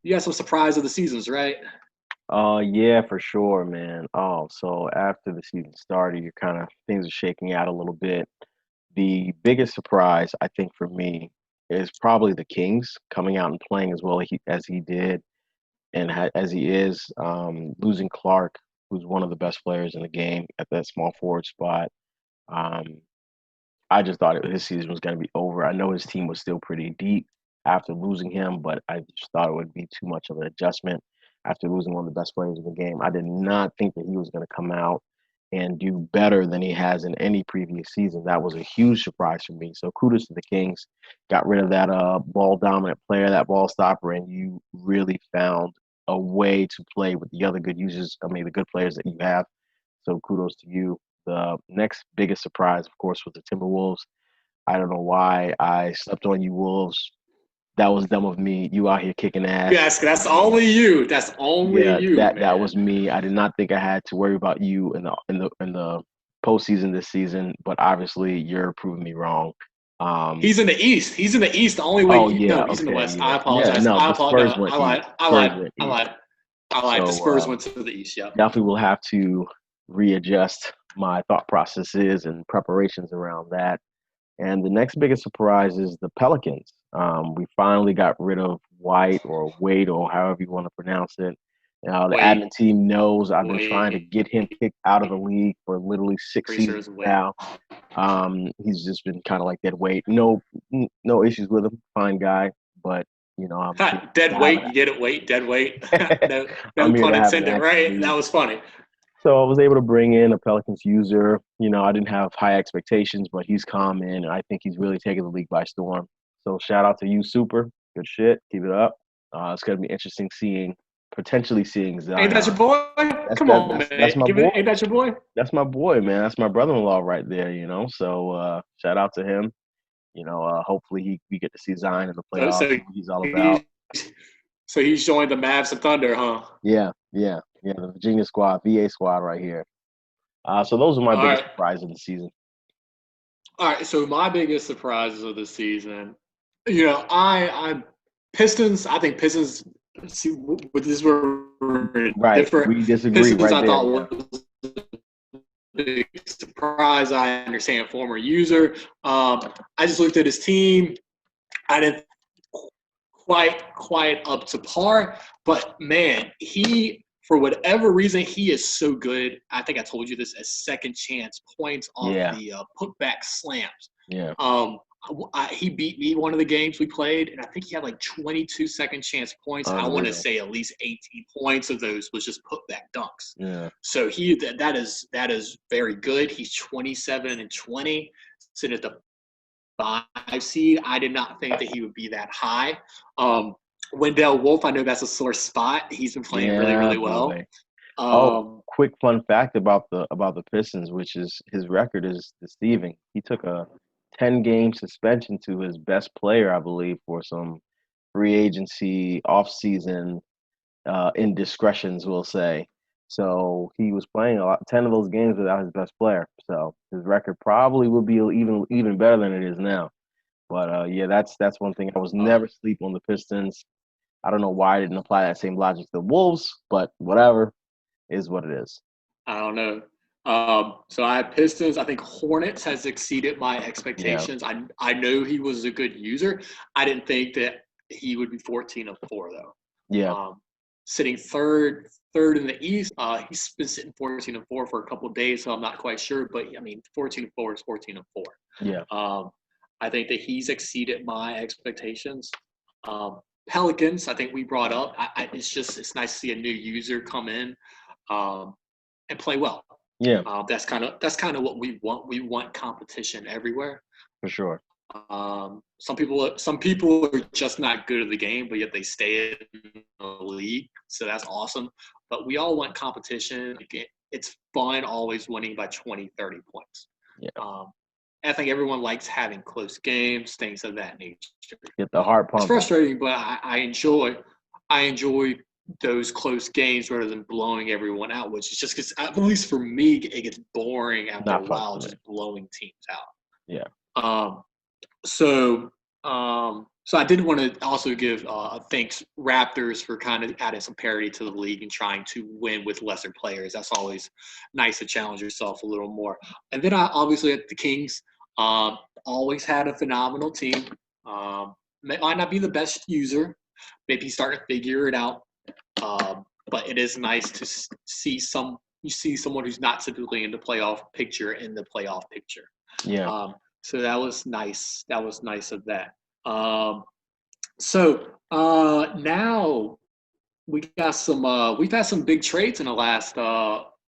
You got some surprise of the seasons, right? Yeah, for sure, man. So after the season started, you're kind of things are shaking out a little bit. The biggest surprise, I think, for me is probably the Kings coming out and playing as well as he did and as he is, losing Clark, who's one of the best players in the game at that small forward spot. Um, I just thought his season was going to be over. I know his team was still pretty deep after losing him, but I just thought it would be too much of an adjustment after losing one of the best players in the game. I did not think that he was going to come out and do better than he has in any previous season. That was a huge surprise for me. So kudos to the Kings. Got rid of that ball dominant player, that ball stopper, and you really found a way to play with the other good users. I mean, the good players that you have. So kudos to you. The next biggest surprise, of course, was the Timberwolves. I don't know why I slept on you, Wolves. That was dumb of me. You out here kicking ass. Yes, that's only you. That's only Yeah, you, that man. was me. I did not think I had to worry about you in the postseason this season, but obviously you're proving me wrong. Um, He's in the East. He's in the East. The only way. oh yeah, No, he's in the okay, West. I yeah. apologize. No, I the apologize. Spurs No, went I lied. east. I Spurs lied. went I east. lied. I lied. The So Spurs went to the East. Yep. definitely will have to readjust my thought processes and preparations around that. And the next biggest surprise is the Pelicans. We finally got rid of White or Wade or however you want to pronounce it. The admin Wait. team knows I've been trying to Wait. get him kicked out of the league for literally six Pretty sure seasons it's Wade. now. He's just been kind of like that weight. No issues with him. Fine guy, but I'm here Dead to have weight. You get it. Weight. Dead weight. it. No. No I'm here pun to have it intended. happen, Right. dude. That was funny. So I was able to bring in a Pelicans user. I didn't have high expectations, but he's come in, and I think he's really taking the league by storm. So shout out to you, Super. Good shit. Keep it up. It's gonna be interesting potentially seeing Ain't that Zion. your boy? That's Come that. on, That's man. my Give it. boy. Ain't that your boy? That's my boy, man. That's my brother-in-law right there. So shout out to him. Hopefully we get to see Zion in the So, playoffs, so see what he's all about. he's so he's joined the Mavs and Thunder, huh? Yeah. The Virginia squad, VA squad, right here. So those are my All biggest right. surprises of the season. All right. So my biggest surprises of the season, I Pistons. I think Pistons. See, with this were Right. different. We disagree Pistons, right I there. thought Yeah. was a big surprise. I understand former user. I just looked at his team. I didn't quite up to par, but man, he for whatever reason he is so good. I think I told you this as second chance points off Yeah. the putback slams. Yeah. Um, he beat me one of the games we played, and I think he had like 22 second chance points. I want to Unreal. say at least 18 points of those was just putback dunks. Yeah. So that is very good. He's 27-20, sitting at the 5 seed. I did not think that he would be that high. Um, Wendell Wolf, I know that's a sore spot. He's been playing really, Yeah, really well. boy. Oh, Um, quick fun fact about the Pistons, which is his record is deceiving. He took a 10-game suspension to his best player, I believe, for some free agency off-season indiscretions, we'll say. So he was playing 10 of those games without his best player. So his record probably would be even better than it is now. But yeah, that's one thing. I was uh, never sleep on the Pistons. I don't know why I didn't apply that same logic to the Wolves, but whatever is what it is. I don't know. So I had Pistons. I think Hornets has exceeded my Yeah, expectations. I know he was a good user. I didn't think that he would be 14-4 though. yeah, Um, Sitting third in the East. He's been sitting 14-4 for a couple of days, so I'm not quite sure. But I mean, 14-4 is 14-4. yeah, Um, I think that he's exceeded my expectations. Um, Pelicans, I think we brought up. It's nice to see a new user come in um, and play well. yeah, That's kind of what we want. We want competition everywhere. for sure. Some people are just not good at the game, but yet they stay in the league. So that's awesome. But we all want competition. It's fun always winning by 20, 30 points. Yeah, Um, I think everyone likes having close games, things of that nature. get the heart It's pumping. frustrating, but I enjoy those close games rather than blowing everyone out, which is just because at least for me, it gets boring after a Not fun while for me. just blowing teams Yeah, out. So So I did want to also give thanks Raptors for kind of adding some parity to the league and trying to win with lesser players. That's always nice to challenge yourself a little more. And then I obviously at the Kings, always had a phenomenal team. Might not be the best user, maybe starting to figure it out. But it is nice to see someone who's not typically in the playoff picture in the playoff picture. Yeah. So that was nice. That was nice of that. So now we got some. We've had some big trades in the last